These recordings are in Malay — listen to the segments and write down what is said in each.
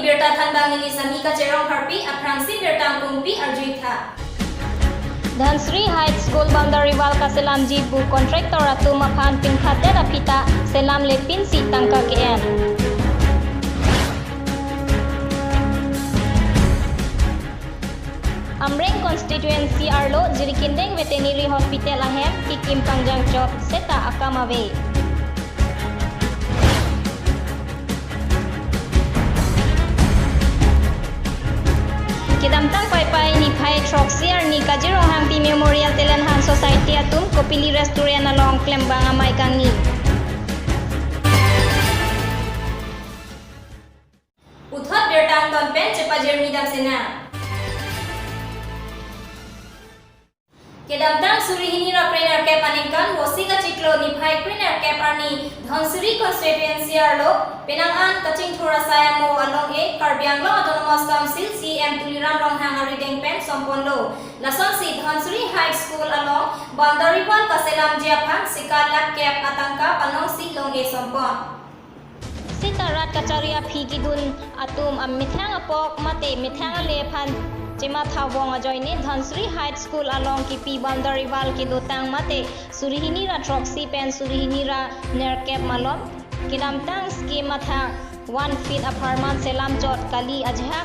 birta thanbang ni Samika Cherong Harpi aprangsi birtang kungpi arjuitha. Dhansri Heights School boundary wall ka selam jibu kontraktor atu maphan pingkhat da pita selam lepin si tangka KN. Amreng constituency Arlo Jirikindeng Veterinary Hospital ahem Kikim Pangjang Chop Seta Akamawe. Kidamtang pai ni Pai Troxier ni Kajirong Hangpi Memorial Telenhan Society atum Kopili Restaurant along Klembang Amai Kangi. Uthot birtang donpen cepajir midam sena. Kedamtang surihini ra trainer cap aningkan wosika ciklo ni Pai trainer cap ani Dhansri constituency arlo penangan kacing thura sayamo along e Karbianglo Autonomous Council CM Tuliram Ronghang Rideng Pen Sompondo lason si Dhansri High School along boundary wall kaselam jiapan sikalak cap atangka panong si long e sompon. Sitarat kacaria phigidun atum mithang apok mate mithang lephan Cima thawong ajoy ni Dhansri Heights School along kipi boundary wall ki dotang mate surihini ra troxy pen surihini ra nerkep malom kidamtang scheme tha 1 feet apartment selam jot kali ajha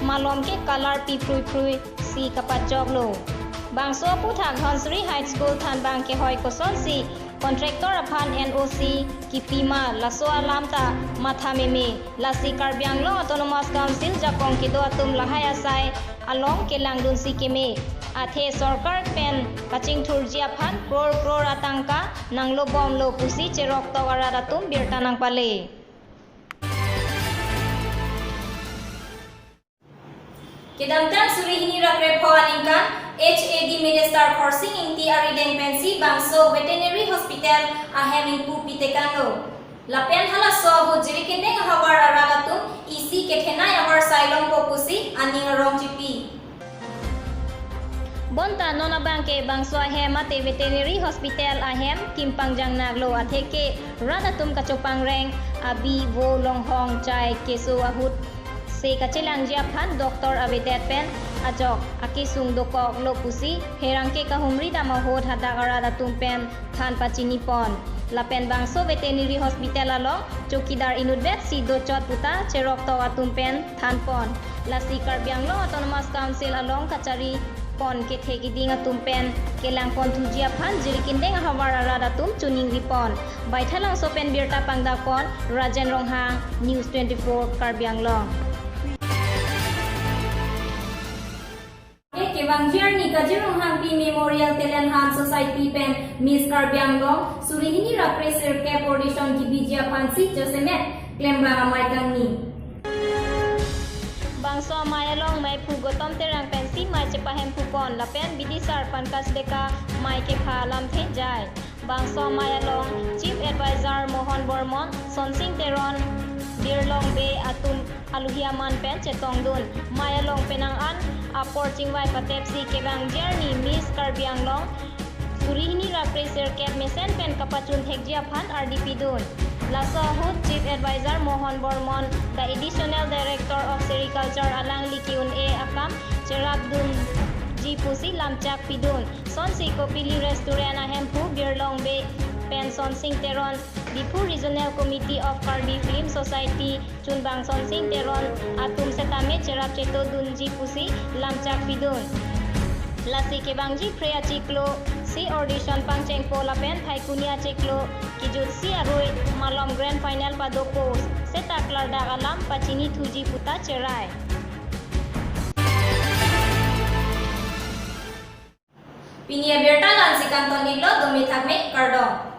malom ke color pi prui si kapat job lo bangso puthak Dhansri Heights School than bang ke hoy koson si contractor aphan NOC kipima laso alamta matha meme lasi Karbianglo Autonomous Council jakong kido atum lahai asai along kelang dun si keme athe sarkar pen kaching thurji aphan crore atangka nanglo bom lo pusi cherok tawara atum birtanang pale. Kedamtang surihini ra krepo aningkan HAD Minister Korsing Inti Arideng Pensi Bangso Veterinary Hospital ahem impu pitekano. Lapian hala so hu jirikindeng hawar aragatum isi kethenai amar sailong popusi aning rong chipi. Bonta nona bangke bangso ahem ate Veterinary Hospital ahem kimpangjang naglo atheke radatum kachopang reng abi wo longhong chai keso ahut se kachelang jiaphan Dr. Abetet pen ajok akisung dokok lo pusi herangke kahumri dama hot hadagara datum pen than pachini pon lapen bangso Veterinary Hospital along chokidar inudbet si dochot puta cherok tawa tumpen than pon lasi Karbianglo Autonomous Council along kachari pon ke thegiding atumpen kelang pon thujia phan jirikindeng hawara radatum chuning ripon baithalang sopen birta pangda pon Rajen Ronghang News 24 Karbianglo. Kebangjiar ni Kajirong Hangpi Memorial Telenhan Society pen Miss Karbianglo surihini ra pressure cap audition ki bijia pansi Josemet Klembang Amai Kangi. Bangso mayalong may pugotom terang pensi may cepahem pupon lapen bidisar pankas deka may kephalam thejai bangso mayalong Chief Advisor Mohon Bormon Sonsing Teron Birlong Bay atum aluhiaman pen chetong dun mayalong penangan apor chingwai patepsi kebang journey Miss Karbianglo surihini ra pressure cap mesen pen kapachun thekjia phan RDP dun laso hut Chief Advisor Mohon Bormon the Additional Director of Sericulture alang likiun e akam cherap dun ji pusi lamchak pidun sonsi Kopili Restaurant ahem pu Birlong Bay pen Sonsing Teron Bipu Regional Committee of Karbi Film Society Chunbang Sonsing Teron atum setame cherap cheto dunji pusi lamchak pidun lasi kebangji preya ciklo si audition pangcheng pola pen thaikunia ciklo kijut si aroi malom grand final padoko setak larda alam pachini thuji puta cerai. Pinia berta lansikan tonilo domi thakme kardong.